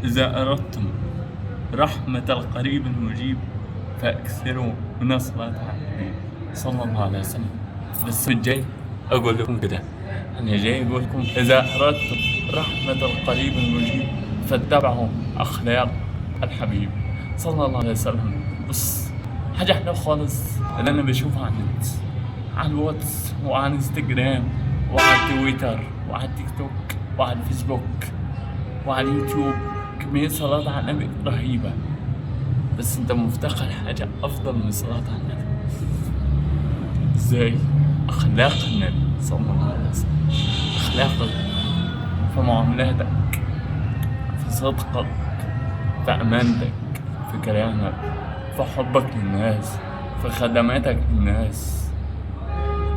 إذا أردتم رحمة القريب المجيب فأكثروا من الصلاة على النبي صلى الله عليه وسلم. بس الجاي أقول لكم كده، أنا جاي أقول لكم إذا أردتم رحمة القريب المجيب فاتبعوا أخلاق الحبيب صلى الله عليه وسلم. بص، حاجة حلوة خالص اللي أنا بشوفها على النت، على الواتس وعلى انستجرام وعلى تويتر وعلى التيك توك وعلى الفيسبوك وعلى اليوتيوب، كمية صلاة على النبي رهيبة. بس انت مفتقر حاجة أفضل من الصلاة على النبي. ازاي؟ أخلاق النبي صلى الله عليه وسلم، أخلاقك في معاملاتك، في صدقك، في أمانتك، في كلامك، في حبك للناس، في خدماتك للناس،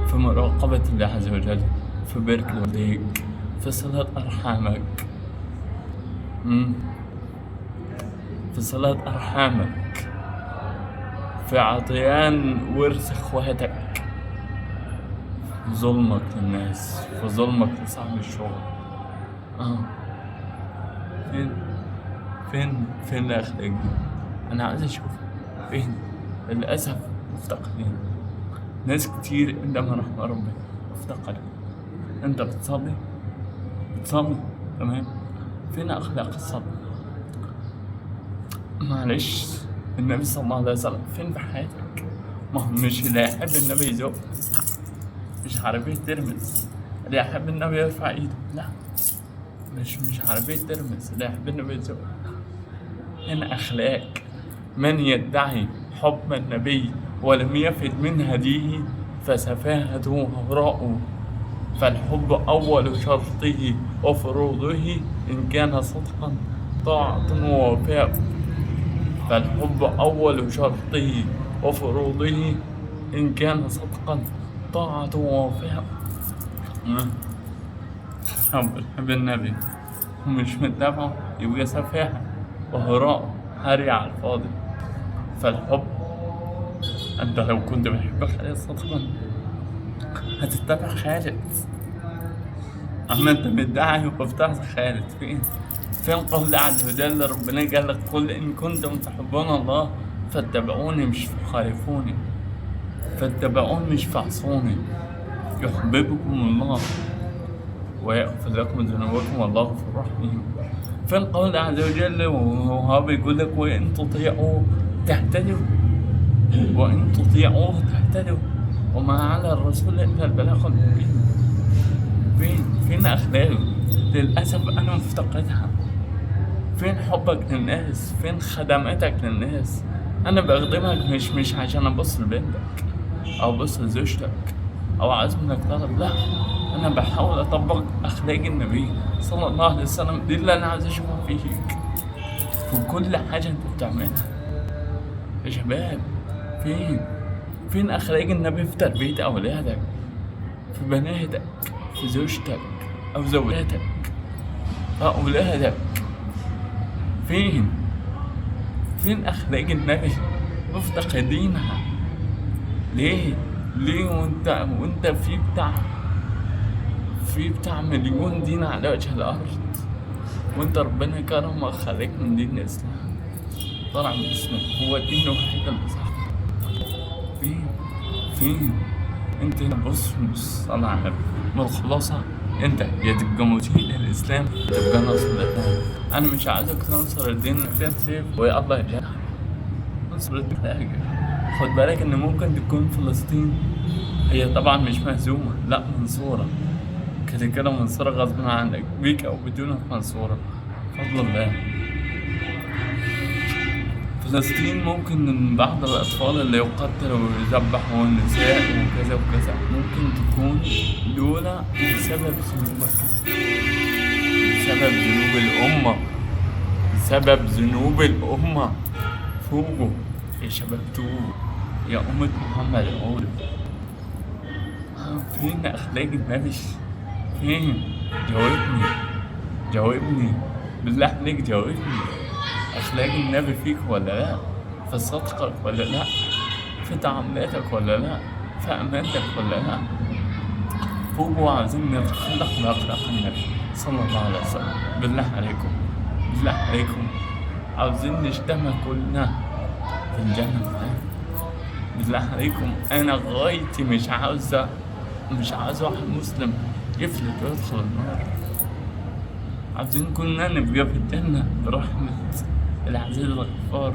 في مراقبة الله عز وجل، في بر والديك، في صلة أرحامك، في صلة أرحامك، في عطيان ورث إخواتك، في ظلمك للناس، في ظلمك لصاحب الشغل. فين فين الأخلاق دي؟ أنا عايز أشوف فين. للأسف مفتقدين. ناس كتير عندما رحمة ربنا مفتقدة. أنت بتصلي تمام، فين أخلاق الصلاة؟ معلش، النبي صلى الله عليه وسلم فين في حياتك؟ ما هو مش اللي يحب النبي يزق، مش عربية ترمز. اللي يحب النبي يرفع ايده، لا، مش عربية ترمز. اللي يحب النبي يزق. هنا أخلاق. من يدعي حب النبي ولم يفد من هديه فسفاهته هراء. فالحب أول شرطه وفروضه إن كان صدقا طاعة ووفاء. فالحب أول شرطه وفروضه إن كان صدقا طاعة ووفاء. حب النبي ومش متابعه يبقى سفاهة وهراء، هري على الفاضي. فالحب، أنت لو كنت بتحب خالد صدقا هتتبع خالد. أما أنت مدعي وبتعصي خالد، فين قول الله عز وجل؟ ربنا قال لك قل إن كنتم تحبون الله فاتبعوني مش فخالفوني، فاتبعوني مش فعصوني، يحببكم الله ويغفر لكم ذنوبكم والله غفور رحيم. فين قول الله عز وجل وهو بيقول لك وإن تطيعوه تهتدوا، وإن تطيعوه تهتدوا وما على الرسول إلا البلاغ المبين. فين أخلاقه؟ للأسف أنا مفتقدها. فين حبك للناس؟ فين خدماتك للناس؟ أنا بخدمك مش عشان أبص لبنتك أو أبص لزوجتك أو عايز منك طلب، لا، أنا بحاول أطبق أخلاق النبي صلى الله عليه وسلم. دي اللي أنا عايز أشوفها فيك في كل حاجة أنت بتعملها. يا شباب، فين أخلاق النبي في تربية أولادك، في بناتك، في زوجتك أو زوجاتك، أولادك؟ فين أخلاق النبي؟ مفتقدينها. ليه وانت في بتاع مليون دين على وجه الأرض، وانت ربنا كرمك خليك من دين الإسلام، طلع من اسمك هو الدين الوحيد اللي صح. فين انت؟ بص صلى على النبي من الخلاصة، انت يا تبقى مطيع للإسلام تبقى ناصر للدين. أنا مش عايزك تنصر الدين الإسلام سيف ويا الله يجعلك نصر الدين. خد بالك إن ممكن تكون فلسطين هي طبعا مش مهزومة، لا، منصورة كده منصورة غصب عنك، بيك أو بدونك منصورة بفضل الله. فلسطين ممكن من بعض الأطفال اللي يقتلوا ويذبحوا والنساء وكذا وكذا ممكن تكون دولة بسبب ذنوبك، بسبب ذنوب الأمة. فوقوا يا شباب، توبوا يا أمة محمد، قولوا فين أخلاق النبي؟ فين؟ جاوبني بالله عليك، جاوبني. أخلاق النبي فيك ولا لا؟ في صدقك ولا لا؟ في تعاملاتك ولا لا؟ في أمانتك ولا لا؟ فوقوا عايزين نتخلق بأخلاق النبي صلى الله عليه وسلم، بالله عليكم. بالله عليكم عاوزين نجتمع كلنا في الجنة معاه. بالله عليكم أنا غايتي مش عاوز واحد مسلم يفلت ويدخل النار. عاوزين كلنا نبقى في الجنة برحمة العزيز الغفار،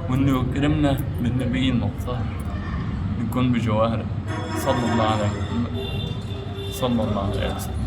وإنه يكرمنا بالنبي المختار نكون بجواره صلى الله عليه وسلم.